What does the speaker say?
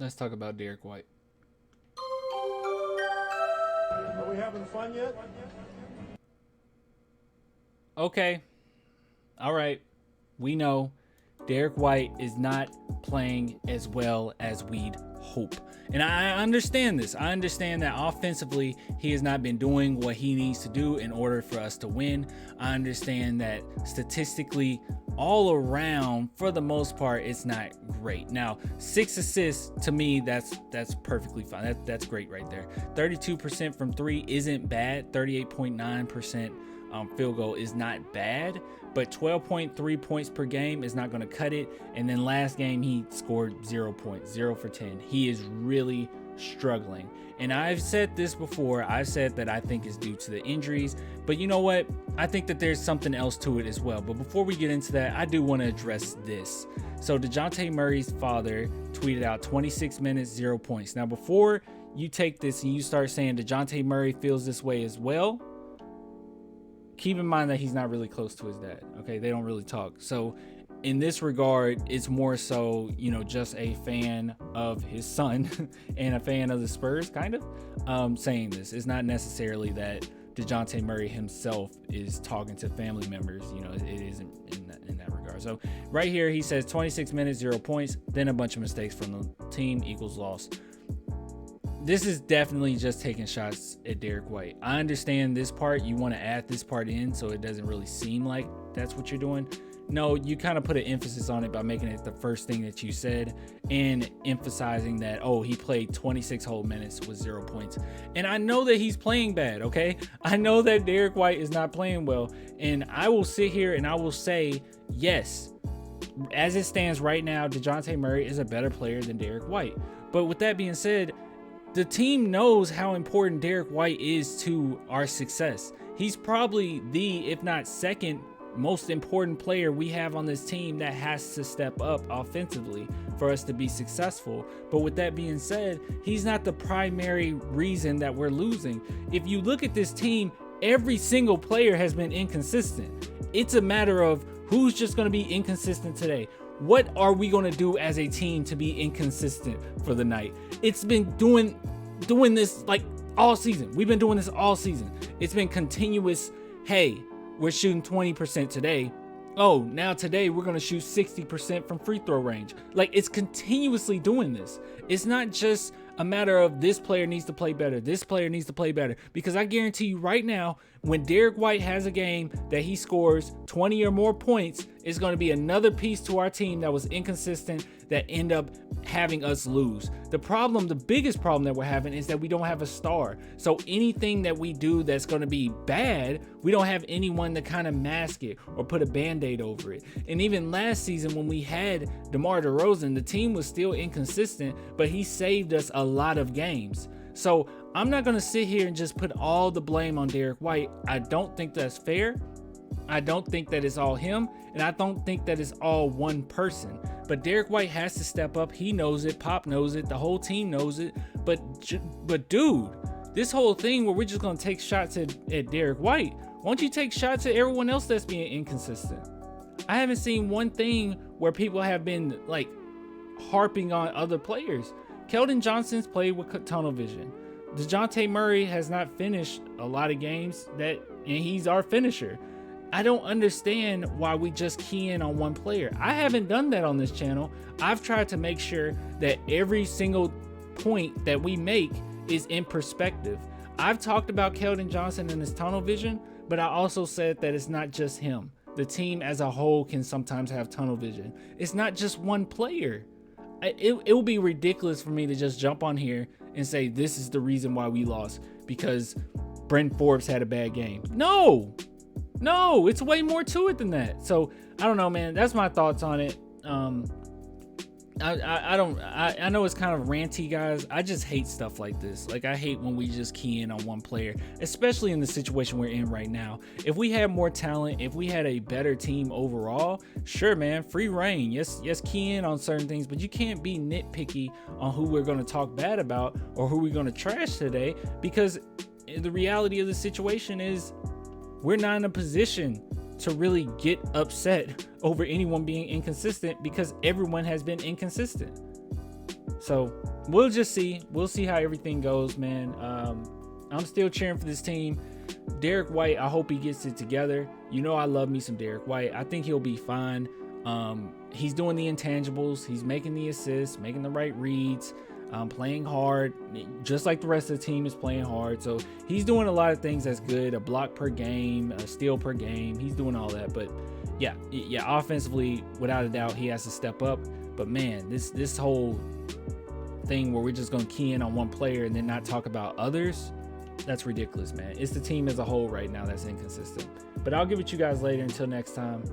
Let's talk about Derrick White. Are we having fun yet? Okay. All right. We know Derrick White is not playing as well as we'd hope. And I understand this. I understand that offensively, he has not been doing what he needs to do in order for us to win. I understand that statistically, all around, for the most part, it's not great. Now, 6 assists, to me, that's perfectly fine. That's great right there. 32% from 3 isn't bad. 38.9% field goal is not bad, but 12.3 points per game is not going to cut it. And then last game he scored 0 points, 0 for 10. He is really struggling. And I've said this before. I've said that I think it's due to the injuries, but you know what? I think that there's something else to it as well. But before we get into that, I do want to address this. So Dejounte Murray's father tweeted out 26 minutes, 0 points. Now, before you take this and you start saying Dejounte Murray feels this way as well, keep in mind that he's not really close to his dad. Okay, they don't really talk. So in this regard, it's more so, just a fan of his son and a fan of the Spurs, kind of, saying this. It's not necessarily that Dejounte Murray himself is talking to family members. It isn't in that regard. So right here, he says 26 minutes, 0 points, then a bunch of mistakes from the team equals loss. This is definitely just taking shots at Derrick White. I understand this part. You want to add this part in so it doesn't really seem like that's what you're doing. No, you kind of put an emphasis on it by making it the first thing that you said and emphasizing that, he played 26 whole minutes with 0 points. And I know that he's playing bad, okay? I know that Derrick White is not playing well. And I will sit here and I will say, yes, as it stands right now, Dejounte Murray is a better player than Derrick White. But with that being said, the team knows how important Derrick White is to our success. He's probably the, if not second, most important player we have on this team that has to step up offensively for us to be successful. But with that being said, he's not the primary reason that we're losing. If you look at this team, every single player has been inconsistent. It's a matter of who's just going to be inconsistent today. What are we going to do as a team to be inconsistent for the night? It's been doing this like all season. We've been doing this all season. It's been continuous. Hey, we're shooting 20% today. Oh, now today we're going to shoot 60% from free throw range. Like, it's continuously doing this. It's not just a matter of this player needs to play better. This player needs to play better. Because I guarantee you right now, when Derrick White has a game that he scores 20 or more points, it's going to be another piece to our team that was inconsistent that end up having us lose. The biggest problem that we're having is that we don't have a star. So anything that we do that's going to be bad, we don't have anyone to kind of mask it or put a band-aid over it. And even last season when we had DeMar DeRozan, the team was still inconsistent, but he saved us a lot of games. So I'm not going to sit here and just put all the blame on Derrick White. I don't think that's fair. I don't think that it's all him, and I don't think that it's all one person. But Derrick White has to step up. He knows it. Pop knows it. The whole team knows it. But dude, this whole thing where we're just going to take shots at Derrick White, won't you take shots at everyone else that's being inconsistent? I haven't seen one thing where people have been like harping on other players. Keldon Johnson's played with tunnel vision. Dejounte Murray has not finished a lot of games and he's our finisher. I don't understand why we just key in on one player. I haven't done that on this channel. I've tried to make sure that every single point that we make is in perspective. I've talked about Keldon Johnson and his tunnel vision, but I also said that it's not just him. The team as a whole can sometimes have tunnel vision. It's not just one player. It will be ridiculous for me to just jump on here and say this is the reason why we lost because Brent Forbes had a bad game. No, it's way more to it than that. So I don't know, man. That's my thoughts on it. I know it's kind of ranty, guys. I just hate stuff like this. Like, I hate when we just key in on one player, especially in the situation we're in right now. If we had more talent, if we had a better team overall, sure, man, free reign. Yes, key in on certain things, but you can't be nitpicky on who we're going to talk bad about or who we're going to trash today, because the reality of the situation is we're not in a position to really get upset over anyone being inconsistent because everyone has been inconsistent. So we'll just see. We'll see how everything goes, man. I'm still cheering for this team. Derrick White, I hope he gets it together. You know I love me some Derrick White. I think he'll be fine. He's doing the intangibles. He's making the assists, making the right reads, playing hard, just like the rest of the team is playing hard. So he's doing a lot of things that's good. A block per game, a steal per game. He's doing all that. But yeah, offensively, without a doubt, he has to step up. But man, this whole thing where we're just going to key in on one player and then not talk about others, that's ridiculous, man. It's the team as a whole right now that's inconsistent. But I'll give it to you guys later. Until next time,